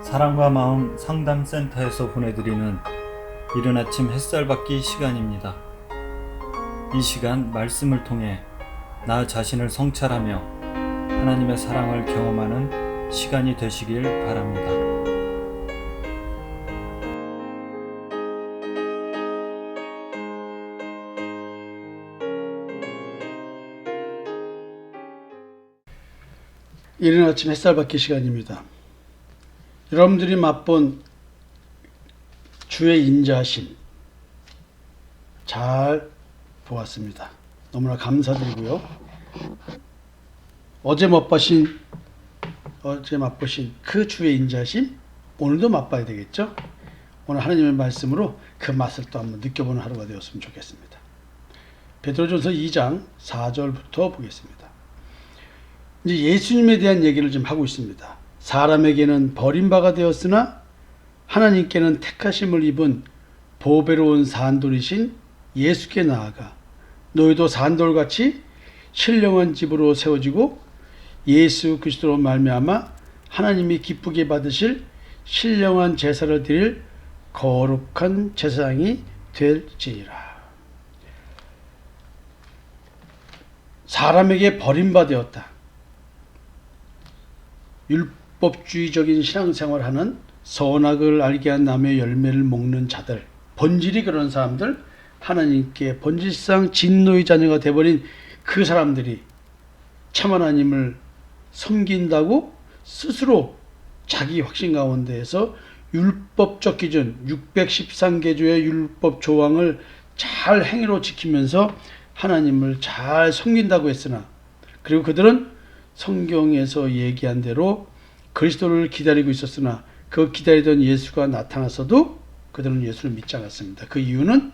사랑과 마음 상담센터에서 보내드리는 이른 아침 햇살 받기 시간입니다. 이 시간 말씀을 통해 나 자신을 성찰하며 하나님의 사랑을 경험하는 시간이 되시길 바랍니다. 이른 아침 햇살 받기 시간입니다. 여러분들이 맛본 주의 인자하심 잘 보았습니다. 너무나 감사드리고요. 어제 맛보신 그 주의 인자하심 오늘도 맛봐야 되겠죠? 오늘 하나님의 말씀으로 그 맛을 또 한번 느껴보는 하루가 되었으면 좋겠습니다. 베드로전서 2장 4절부터 보겠습니다. 이제 예수님에 대한 얘기를 좀 하고 있습니다. 사람에게는 버림바가 되었으나 하나님께는 택하심을 입은 보배로운 산돌이신 예수께 나아가 너희도 산돌같이 신령한 집으로 세워지고 예수 그리스도로 말미암아 하나님이 기쁘게 받으실 신령한 제사를 드릴 거룩한 제사장이 될지니라. 사람에게 버림바 되었다. 율법주의적인 신앙생활하는 선악을 알게 한 나무의 열매를 먹는 자들, 본질이 그런 사람들, 하나님께 본질상 진노의 자녀가 되어버린 그 사람들이 참 하나님을 섬긴다고 스스로 자기 확신 가운데에서 율법적 기준 613개조의 율법 조항을 잘 행위로 지키면서 하나님을 잘 섬긴다고 했으나, 그리고 그들은 성경에서 얘기한 대로 그리스도를 기다리고 있었으나 그 기다리던 예수가 나타나서도 그들은 예수를 믿지 않았습니다. 그 이유는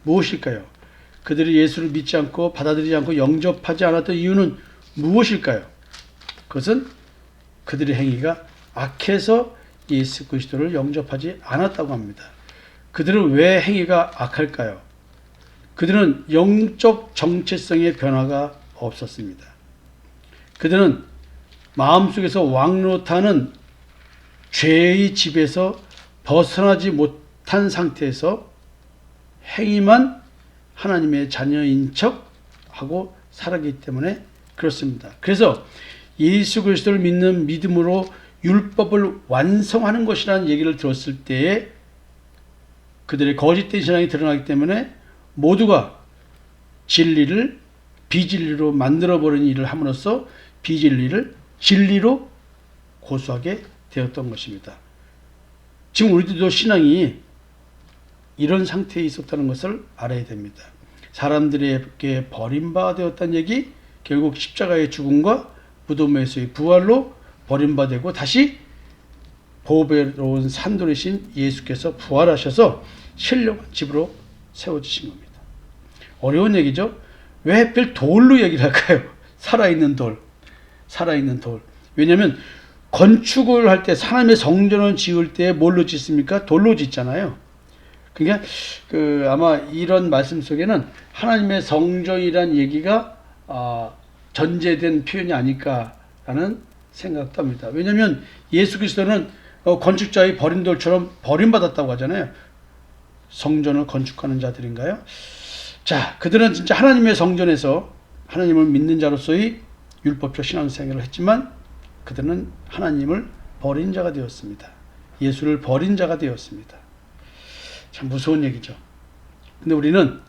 무엇일까요? 그들이 예수를 믿지 않고 받아들이지 않고 영접하지 않았던 이유는 무엇일까요? 그것은 그들의 행위가 악해서 예수 그리스도를 영접하지 않았다고 합니다. 그들은 왜 행위가 악할까요? 그들은 영적 정체성의 변화가 없었습니다. 그들은 마음속에서 왕노타는 죄의 집에서 벗어나지 못한 상태에서 행위만 하나님의 자녀인 척하고 살았기 때문에 그렇습니다. 그래서 예수 그리스도를 믿는 믿음으로 율법을 완성하는 것이라는 얘기를 들었을 때에 그들의 거짓된 신앙이 드러나기 때문에 모두가 진리를 비진리로 만들어버리는 일을 함으로써 비진리를 진리로 고수하게 되었던 것입니다. 지금 우리들도 신앙이 이런 상태에 있었다는 것을 알아야 됩니다. 사람들에게 버림받았다는 얘기, 결국 십자가의 죽음과 무덤에서의 부활로 버림받고 다시 보배로운 산돌이신 예수께서 부활하셔서 신령한 집으로 세워주신 겁니다. 어려운 얘기죠. 왜 하필 돌로 얘기를 할까요? 살아있는 돌. 왜냐하면 건축을 할 때 사람의 성전을 지을 때 뭘로 짓습니까? 돌로 짓잖아요. 그러니까 아마 이런 말씀 속에는 하나님의 성전이란 얘기가 전제된 표현이 아닐까라는 생각도 합니다. 왜냐하면 예수 그리스도는 건축자의 버린 돌처럼 버림받았다고 하잖아요. 성전을 건축하는 자들인가요? 자, 그들은 진짜 하나님의 성전에서 하나님을 믿는 자로서의 율법적 신앙생활을 했지만 그들은 하나님을 버린 자가 되었습니다. 예수를 버린 자가 되었습니다. 참 무서운 얘기죠. 근데 우리는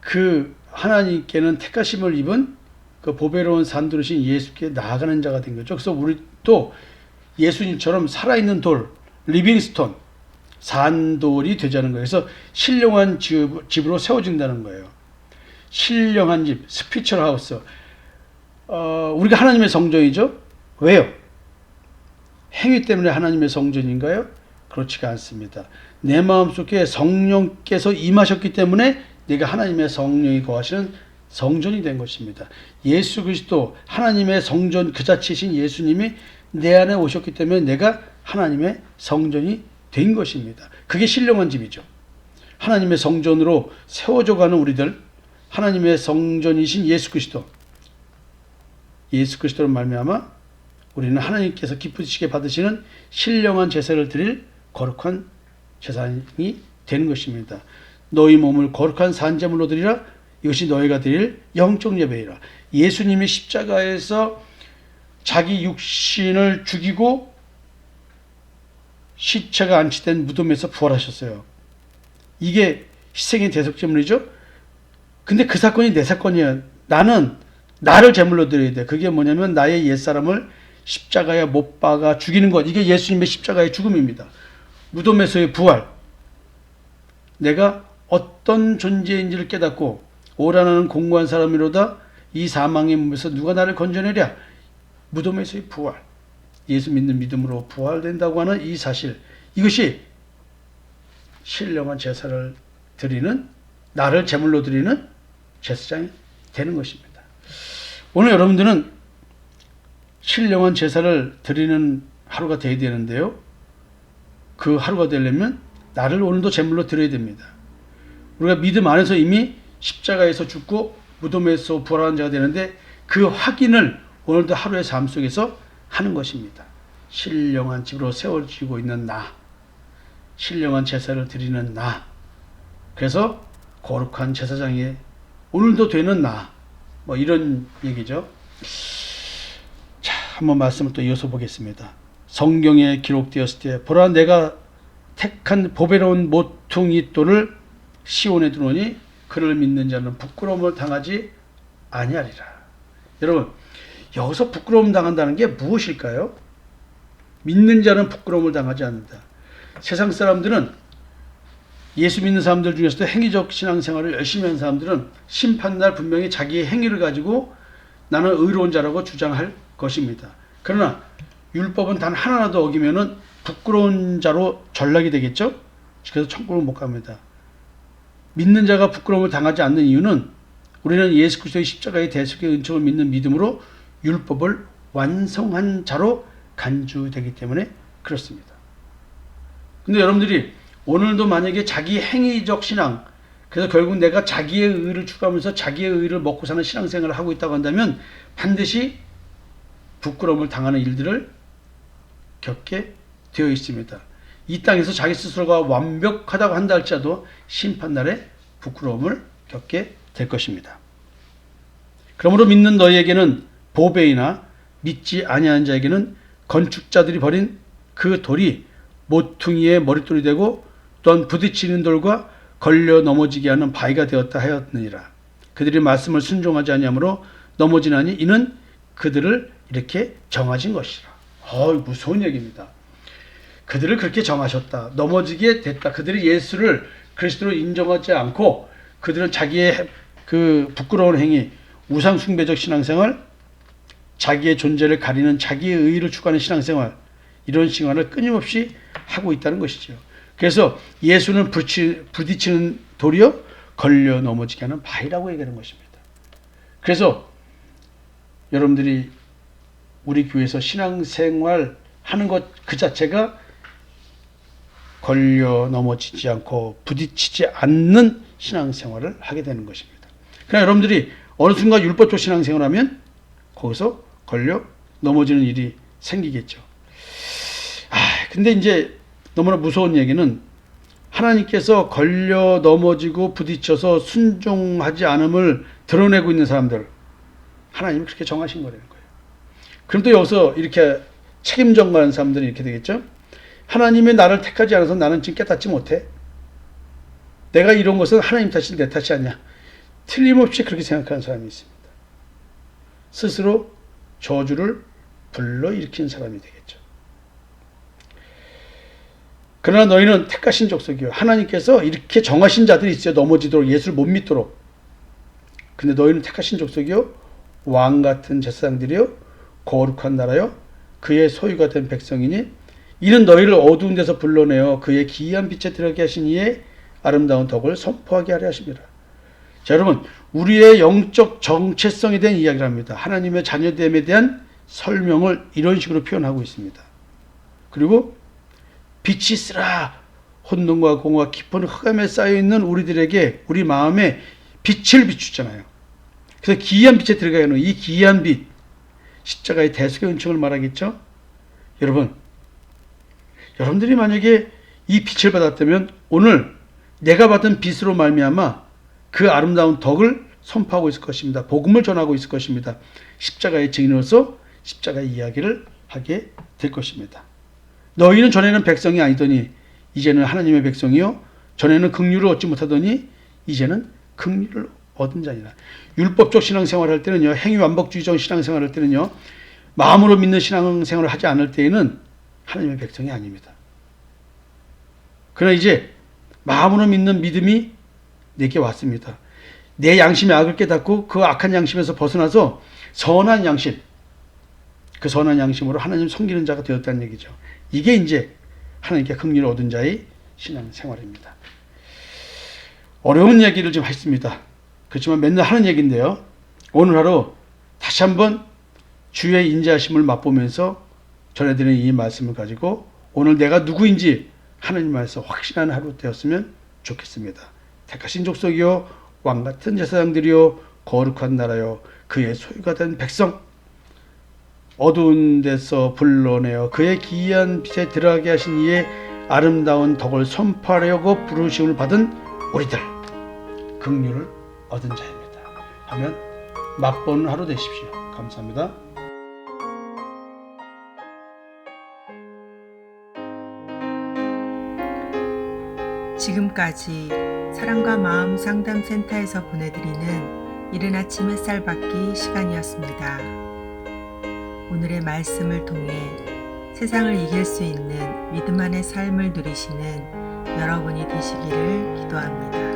그 하나님께는 택하심을 입은 그 보배로운 산돌이신 예수께 나아가는 자가 된 거죠. 그래서 우리도 예수님처럼 살아있는 돌, 리빙스톤, 산돌이 되자는 거예요. 그래서 신령한 집으로 세워진다는 거예요. 신령한 집, 스피처 하우스. 우리가 하나님의 성전이죠. 왜요? 행위 때문에 하나님의 성전인가요? 그렇지가 않습니다. 내 마음속에 성령께서 임하셨기 때문에 내가 하나님의 성령이 거하시는 성전이 된 것입니다. 예수 그리스도 하나님의 성전 그 자체이신 예수님이 내 안에 오셨기 때문에 내가 하나님의 성전이 된 것입니다. 그게 신령한 집이죠. 하나님의 성전으로 세워져가는 우리들, 하나님의 성전이신 예수 그리스도로 말미암아 우리는 하나님께서 기쁘시게 받으시는 신령한 제사를 드릴 거룩한 제사장이 되는 것입니다. 너희 몸을 거룩한 산제물로 드리라. 이것이 너희가 드릴 영적 예배이라. 예수님이 십자가에서 자기 육신을 죽이고 시체가 안치된 무덤에서 부활하셨어요. 이게 희생의 대속제물이죠. 근데 그 사건이 내 사건이야. 나는 나를 제물로 드려야 돼. 그게 뭐냐면 나의 옛사람을 십자가에 못 박아 죽이는 것. 이게 예수님의 십자가의 죽음입니다. 무덤에서의 부활. 내가 어떤 존재인지를 깨닫고 오라나는 공고한 사람이로다. 이 사망의 몸에서 누가 나를 건져내랴. 무덤에서의 부활. 예수 믿는 믿음으로 부활된다고 하는 이 사실. 이것이 신령한 제사를 드리는, 나를 제물로 드리는 제사장이 되는 것입니다. 오늘 여러분들은 신령한 제사를 드리는 하루가 되어야 되는데요. 그 하루가 되려면 나를 오늘도 제물로 드려야 됩니다. 우리가 믿음 안에서 이미 십자가에서 죽고 무덤에서 부활한 자가 되는데 그 확인을 오늘도 하루의 삶 속에서 하는 것입니다. 신령한 집으로 세워지고 있는 나, 신령한 제사를 드리는 나, 그래서 거룩한 제사장이 오늘도 되는 나, 뭐 이런 얘기죠. 자, 한번 말씀을 또 이어서 보겠습니다. 성경에 기록되었을 때 보라 내가 택한 보배로운 모퉁이 돌을 시온에 두노니 그를 믿는 자는 부끄러움을 당하지 아니하리라. 여러분, 여기서 부끄러움 당한다는 게 무엇일까요? 믿는 자는 부끄러움을 당하지 않는다. 세상 사람들은, 예수 믿는 사람들 중에서도 행위적 신앙생활을 열심히 하는 사람들은 심판날 분명히 자기의 행위를 가지고 나는 의로운 자라고 주장할 것입니다. 그러나 율법은 단 하나라도 어기면은 부끄러운 자로 전락이 되겠죠? 그래서 천국을 못 갑니다. 믿는 자가 부끄러움을 당하지 않는 이유는 우리는 예수 그리스도의 십자가의 대속의 은총을 믿는 믿음으로 율법을 완성한 자로 간주되기 때문에 그렇습니다. 근데 여러분들이 오늘도 만약에 자기 행위적 신앙, 그래서 결국 내가 자기의 의를 추구하면서 자기의 의를 먹고 사는 신앙생활을 하고 있다고 한다면 반드시 부끄러움을 당하는 일들을 겪게 되어 있습니다. 이 땅에서 자기 스스로가 완벽하다고 한다 할지라도 심판날에 부끄러움을 겪게 될 것입니다. 그러므로 믿는 너희에게는 보배이나 믿지 아니하는 자에게는 건축자들이 버린 그 돌이 모퉁이의 머릿돌이 되고 또한 부딪히는 돌과 걸려 넘어지게 하는 바위가 되었다 하였느니라. 그들이 말씀을 순종하지 아니하므로 넘어지나니 이는 그들을 이렇게 정하신 것이라. 무서운 얘기입니다. 그들을 그렇게 정하셨다. 넘어지게 됐다. 그들이 예수를 그리스도로 인정하지 않고 그들은 자기의 그 부끄러운 행위, 우상 숭배적 신앙생활, 자기의 존재를 가리는 자기의 의의를 추구하는 신앙생활, 이런 생활을 끊임없이 하고 있다는 것이죠. 그래서 예수는 부딪히는 돌이요 걸려 넘어지게 하는 바위라고 얘기하는 것입니다. 그래서 여러분들이 우리 교회에서 신앙생활 하는 것 그 자체가 걸려 넘어지지 않고 부딪히지 않는 신앙생활을 하게 되는 것입니다. 그러나 여러분들이 어느 순간 율법적 신앙생활을 하면 거기서 걸려 넘어지는 일이 생기겠죠. 근데 이제 너무나 무서운 얘기는 하나님께서 걸려 넘어지고 부딪혀서 순종하지 않음을 드러내고 있는 사람들, 하나님이 그렇게 정하신 거라는 거예요. 그럼 또 여기서 이렇게 책임 전가하는 사람들이 이렇게 되겠죠. 하나님이 나를 택하지 않아서 나는 지금 깨닫지 못해. 내가 이런 것은 하나님 탓이 내 탓이 아니야. 틀림없이 그렇게 생각하는 사람이 있습니다. 스스로 저주를 불러일으킨 사람이 되겠죠. 그러나 너희는 택하신 족속이요. 하나님께서 이렇게 정하신 자들이 있어요. 넘어지도록, 예수를 못 믿도록. 근데 너희는 택하신 족속이요. 왕 같은 제사장들이요. 거룩한 나라요. 그의 소유가 된 백성이니 이는 너희를 어두운 데서 불러내어 그의 기이한 빛에 들어가게 하신 이의 아름다운 덕을 선포하게 하려 하십니다. 자, 여러분, 우리의 영적 정체성에 대한 이야기를 합니다. 하나님의 자녀됨에 대한 설명을 이런 식으로 표현하고 있습니다. 그리고 빛이 쓰라 혼돈과 공허와 깊은 흑암에 쌓여있는 우리들에게 우리 마음에 빛을 비추잖아요. 그래서 기이한 빛에 들어가게 하는 이 기이한 빛, 십자가의 대속의 은총을 말하겠죠. 여러분들이 만약에 이 빛을 받았다면 오늘 내가 받은 빛으로 말미암아 그 아름다운 덕을 선포하고 있을 것입니다. 복음을 전하고 있을 것입니다. 십자가의 증인으로서 십자가의 이야기를 하게 될 것입니다. 너희는 전에는 백성이 아니더니 이제는 하나님의 백성이요 전에는 긍휼을 얻지 못하더니 이제는 긍휼을 얻은 자니라. 율법적 신앙생활을 할 때는요, 행위 완복주의적 신앙생활을 할 때는요, 마음으로 믿는 신앙생활을 하지 않을 때에는 하나님의 백성이 아닙니다. 그러나 이제 마음으로 믿는 믿음이 내게 왔습니다. 내 양심의 악을 깨닫고 그 악한 양심에서 벗어나서 선한 양심, 그 선한 양심으로 하나님 섬기는 자가 되었다는 얘기죠. 이게 이제 하나님께 긍휼을 얻은 자의 신앙생활입니다. 어려운 얘기를 좀 했습니다. 그렇지만 맨날 하는 얘기인데요. 오늘 하루 다시 한번 주의 인자하심을 맛보면서 전해드리는 이 말씀을 가지고 오늘 내가 누구인지 하나님 안에서 확신하는 하루 되었으면 좋겠습니다. 택하신 족속이요 왕같은 제사장들이요 거룩한 나라요 그의 소유가 된 백성, 어두운 데서 불러내어 그의 기이한 빛에 들어가게 하신 이의 아름다운 덕을 선포하려고 부르심을 받은 우리들, 긍휼을 얻은 자입니다 하면 맛보는 하루 되십시오. 감사합니다. 지금까지 사랑과 마음 상담센터에서 보내드리는 이른 아침 햇살 받기 시간이었습니다. 오늘의 말씀을 통해 세상을 이길 수 있는 믿음 안의 삶을 누리시는 여러분이 되시기를 기도합니다.